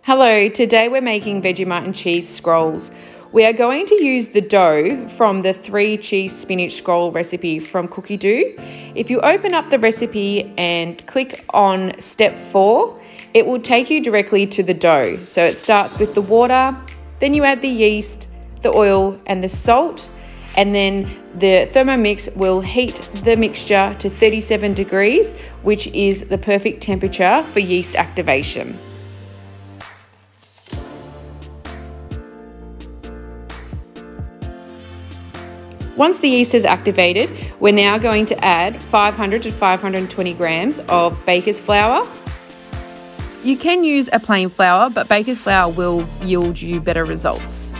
Hello, today we're making Vegemite and cheese scrolls. We are going to use the dough from the 3 cheese spinach scroll recipe from Cookie Dough. If you open up the recipe and click on step 4, it will take you directly to the dough. So it starts with the water, then you add the yeast, the oil and the salt, and then the Thermomix will heat the mixture to 37 degrees, which is the perfect temperature for yeast activation. Once the yeast is activated, we're now going to add 500 to 520 grams of baker's flour. You can use a plain flour, but baker's flour will yield you better results.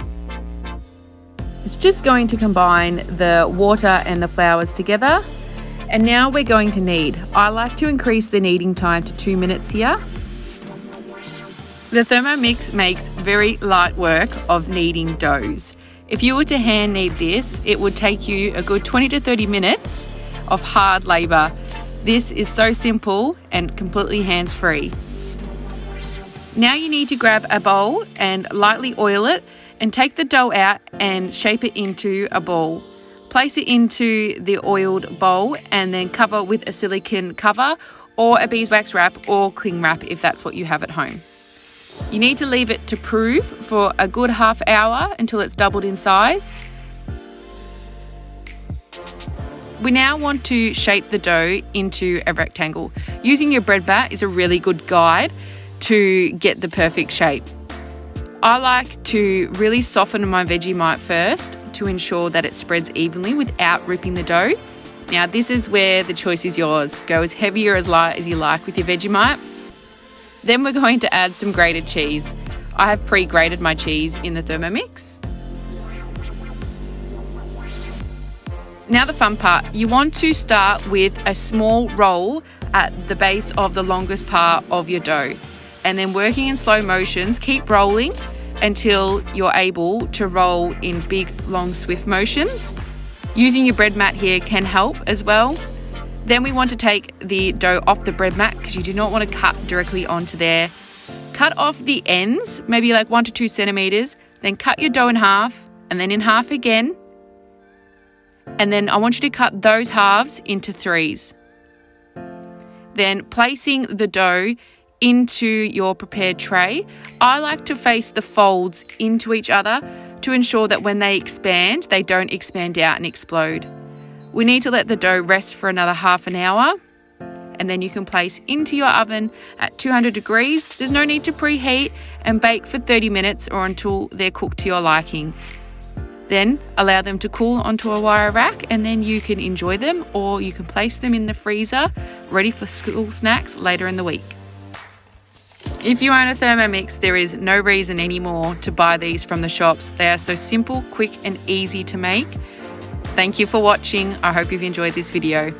It's just going to combine the water and the flours together. And now we're going to knead. I like to increase the kneading time to 2 minutes here. The Thermomix makes very light work of kneading doughs. If you were to hand knead this, it would take you a good 20 to 30 minutes of hard labour. This is so simple and completely hands-free. Now you need to grab a bowl and lightly oil it and take the dough out and shape it into a ball. Place it into the oiled bowl and then cover with a silicone cover or a beeswax wrap or cling wrap if that's what you have at home. You need to leave it to prove for a good half hour until it's doubled in size. We now want to shape the dough into a rectangle. Using your bread mat is a really good guide to get the perfect shape. I like to really soften my Vegemite first to ensure that it spreads evenly without ripping the dough. Now this is where the choice is yours. Go as heavy or as light as you like with your Vegemite. Then we're going to add some grated cheese. I have pre-grated my cheese in the Thermomix. Now the fun part, you want to start with a small roll at the base of the longest part of your dough. And then working in slow motions, keep rolling until you're able to roll in big, long, swift motions. Using your bread mat here can help as well. Then we want to take the dough off the bread mat because you do not want to cut directly onto there. Cut off the ends, maybe like 1 to 2 centimeters, then cut your dough in half and then in half again. And then I want you to cut those halves into 3s. Then placing the dough into your prepared tray, I like to face the folds into each other to ensure that when they expand, they don't expand out and explode. We need to let the dough rest for another half an hour and then you can place into your oven at 200 degrees. There's no need to preheat and bake for 30 minutes or until they're cooked to your liking. Then allow them to cool onto a wire rack and then you can enjoy them or you can place them in the freezer ready for school snacks later in the week. If you own a Thermomix, there is no reason anymore to buy these from the shops. They are so simple, quick and easy to make. Thank you for watching. I hope you've enjoyed this video.